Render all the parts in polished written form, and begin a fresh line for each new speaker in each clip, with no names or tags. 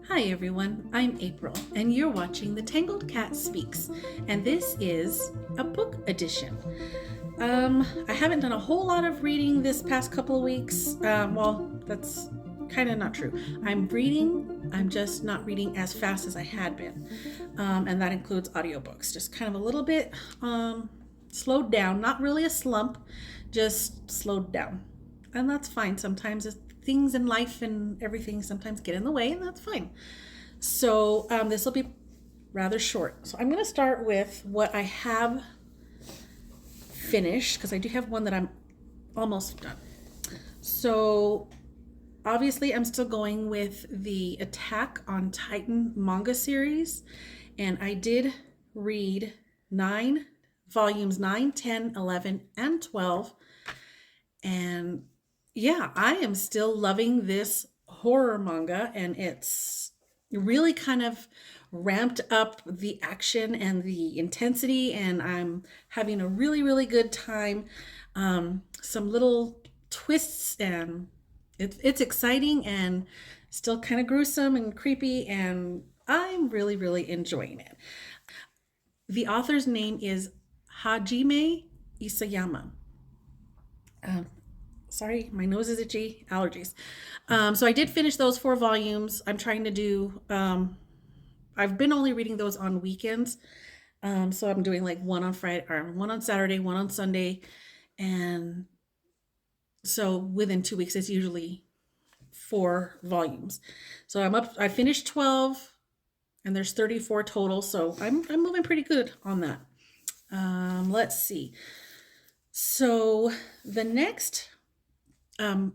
Hi everyone, I'm April, and you're watching The Tangled Cat Speaks, and this is a book edition. I haven't done a whole lot of reading this past couple of weeks. Well, that's kind of not true. I'm reading, I'm just not reading as fast as I had been, and that includes audiobooks. Just kind of a little bit slowed down, not really a slump, just slowed down. And that's fine. Sometimes things in life and everything sometimes get in the way, and that's fine. So this will be rather short. So I'm going to start with what I have finished because I do have one that I'm almost done. So obviously, I'm still going with the Attack on Titan manga series, and I did read volumes 9, 10, 11, and 12. And yeah, I am still loving this horror manga, and it's really kind of ramped up the action and the intensity, and I'm having a really, really good time. Some little twists, and it's exciting and still kind of gruesome and creepy, and I'm really, really enjoying it. The author's name is Hajime Isayama. Um, Sorry, my nose is itchy, allergies. So I did finish those 4 volumes. I'm trying to do, I've been only reading those on weekends. So I'm doing like one on Friday, or one on Saturday, one on Sunday. And so within 2 weeks, it's usually 4 volumes. So I finished 12 and there's 34 total. So I'm moving pretty good on that. Let's see. So the next um,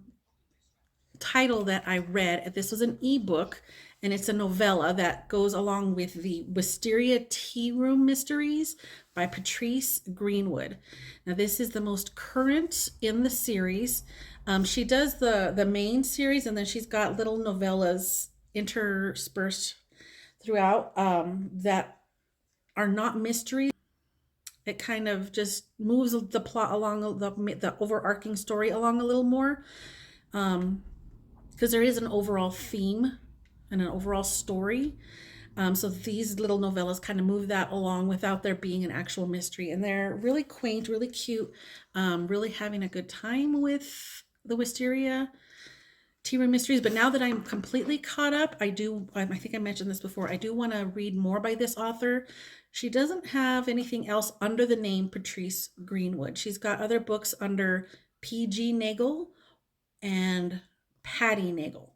title that I read, this was an ebook, and it's a novella that goes along with the Wisteria Tea Room Mysteries by Patrice Greenwood. Now, this is the most current in the series. She does the main series, and then she's got little novellas interspersed throughout that are not mysteries. It kind of just moves the plot along, the overarching story along a little more. Because there is an overall theme and an overall story. So these little novellas kind of move that along without there being an actual mystery. And they're really quaint, really cute, really having a good time with the Wisteria Tea Room Mysteries. But now that I'm completely caught up, I think I mentioned this before, I do want to read more by this author. She doesn't have anything else under the name Patrice Greenwood. She's got other books under P.G. Nagel and Patty Nagel.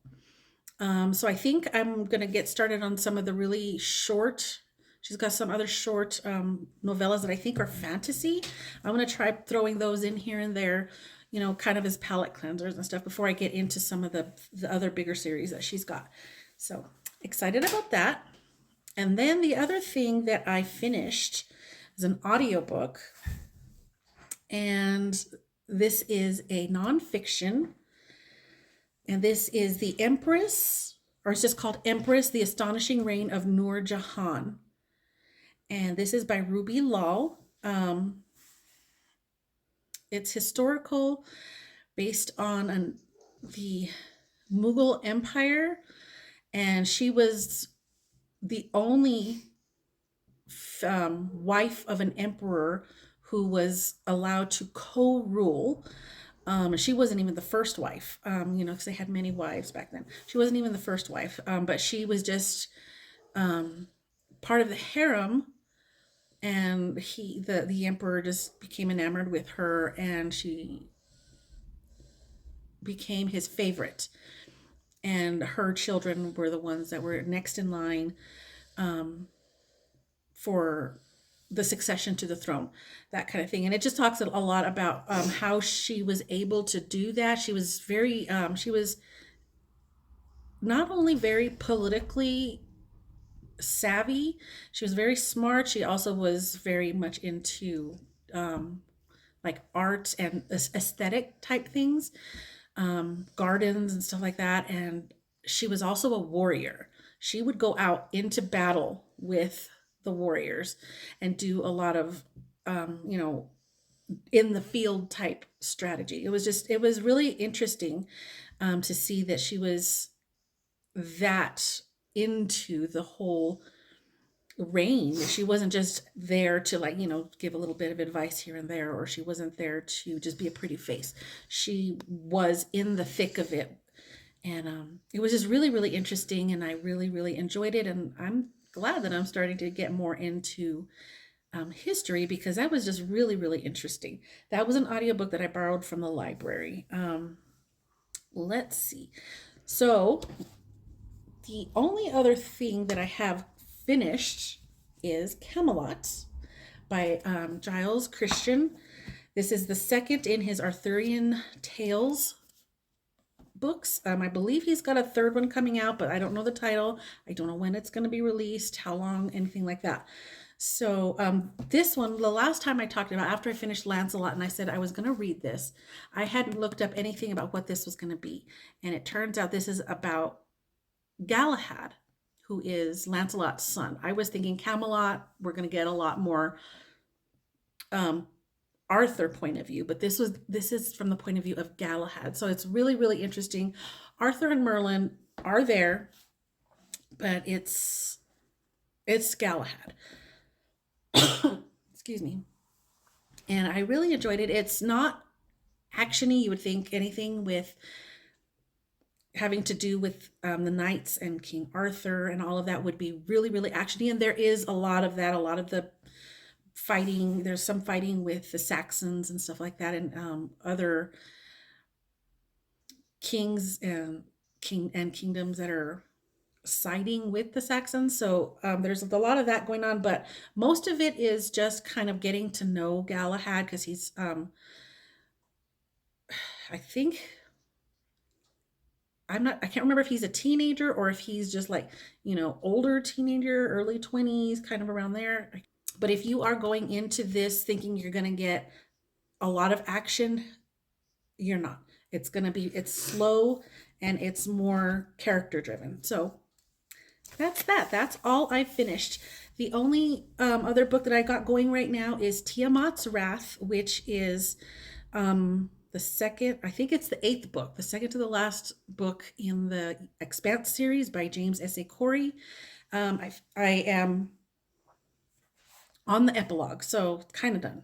So I think I'm going to get started on some of the really short. She's got some other short novellas that I think are fantasy. I'm going to try throwing those in here and there, kind of as palate cleansers and stuff before I get into some of the other bigger series that she's got. So excited about that. And then the other thing that I finished is an audiobook. And this is a nonfiction, and this is The Empress, or it's just called Empress, The Astonishing Reign of Noor Jahan. And this is by Ruby Lal. It's historical, based on the Mughal Empire. And she was the only wife of an emperor who was allowed to co-rule. She wasn't even the first wife, because they had many wives back then. She wasn't even the first wife, but she was just part of the harem, and the emperor just became enamored with her, and she became his favorite. And her children were the ones that were next in line for the succession to the throne, that kind of thing. And it just talks a lot about how she was able to do that. She was she was not only very politically savvy, she was very smart. She also was very much into like art and aesthetic type things, gardens and stuff like that. And she was also a warrior. She would go out into battle with the warriors and do a lot of, in the field type strategy. It was really interesting to see that she was that. into the whole reign. She wasn't just there to, like, give a little bit of advice here and there, or she wasn't there to just be a pretty face. She was in the thick of it. And it was just really, really interesting. And I really, really enjoyed it. And I'm glad that I'm starting to get more into history, because that was just really, really interesting. That was an audiobook that I borrowed from the library. Let's see. So the only other thing that I have finished is Camelot by Giles Christian. This is the second in his Arthurian Tales books. I believe he's got a third one coming out, but I don't know the title. I don't know when it's going to be released, how long, anything like that. So this one, the last time I talked about, after I finished Lancelot and I said I was going to read this, I hadn't looked up anything about what this was going to be. And it turns out this is about Galahad, who is Lancelot's son. I was thinking Camelot, we're going to get a lot more Arthur point of view, but this is from the point of view of Galahad. So it's really, really interesting. Arthur and Merlin are there, but it's Galahad. Excuse me. And I really enjoyed it. It's not actiony. You would think anything with having to do with the knights and King Arthur and all of that would be really, really actiony. And there is a lot of that. A lot of the fighting. There's some fighting with the Saxons and stuff like that, and other kings and kingdoms that are siding with the Saxons. So there's a lot of that going on, but most of it is just kind of getting to know Galahad, because he's I think I can't remember if he's a teenager or if he's just like, older teenager, early 20s, kind of around there. But if you are going into this thinking you're going to get a lot of action, you're not. It's slow and it's more character driven. So that's that. That's all I finished. The only other book that I got going right now is Tiamat's Wrath, which is the second, I think it's the 8th book, the second to the last book in the Expanse series by James S.A. Corey. I am on the epilogue, so kind of done.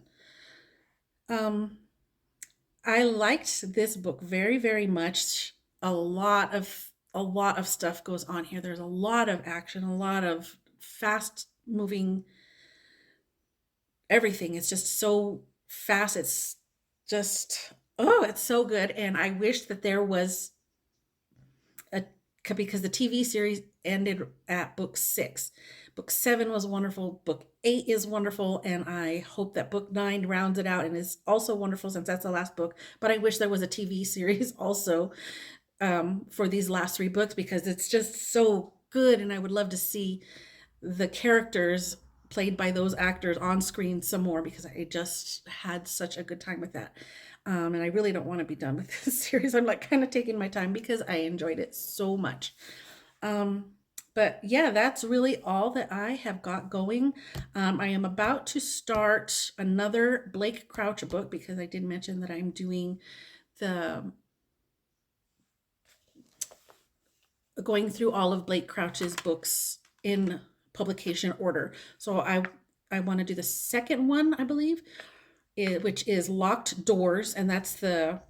I liked this book very, very much. A lot of stuff goes on here. There's a lot of action, a lot of fast moving everything. It's just so fast. It's just, it's so good. And I wish that there was because the TV series ended at book 6. Book 7 was wonderful. Book 8 is wonderful. And I hope that book 9 rounds it out and is also wonderful, since that's the last book. But I wish there was a TV series also for these last 3 books, because it's just so good. And I would love to see the characters played by those actors on screen some more, because I just had such a good time with that. And I really don't want to be done with this series. I'm like kind of taking my time because I enjoyed it so much. But yeah, that's really all that I have got going. I am about to start another Blake Crouch book, because I did mention that I'm doing going through all of Blake Crouch's books in publication order. So I want to do the second one, I believe, which is Locked Doors, and that's the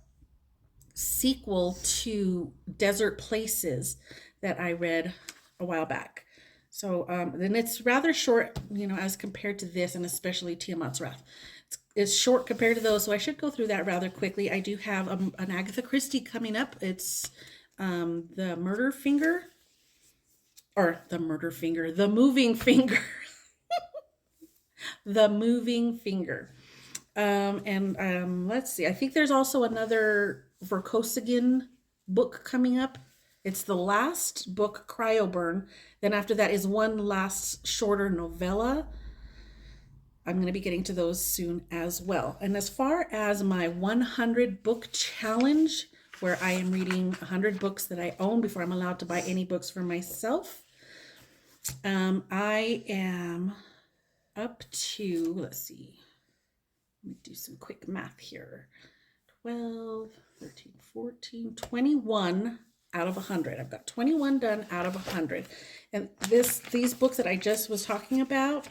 sequel to Desert Places that I read a while back. So then it's rather short, as compared to this, and especially Tiamat's Wrath. It's short compared to those, so I should go through that rather quickly. I do have an Agatha Christie coming up. It's The Moving Finger. The Moving Finger. Let's see. I think there's also another Verkosigan book coming up. It's the last book, Cryoburn. Then after that is one last shorter novella. I'm going to be getting to those soon as well. And as far as my 100 book challenge, where I am reading 100 books that I own before I'm allowed to buy any books for myself, I am up to, let's see, let me do some quick math here. 12, 13, 14, 21 out of 100. I've got 21 done out of 100. And these books that I just was talking about,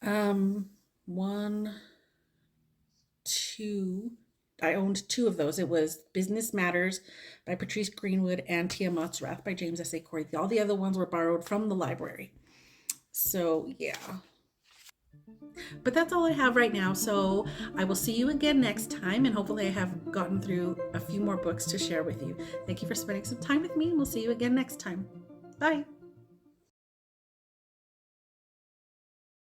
one, two, I owned two of those. It was Business Matters by Patrice Greenwood and Tiamat's Wrath by James S. A. Corey. All the other ones were borrowed from the library. So, yeah. But that's all I have right now. So I will see you again next time, and hopefully I have gotten through a few more books to share with you. Thank you for spending some time with me, and we'll see you again next time. Bye.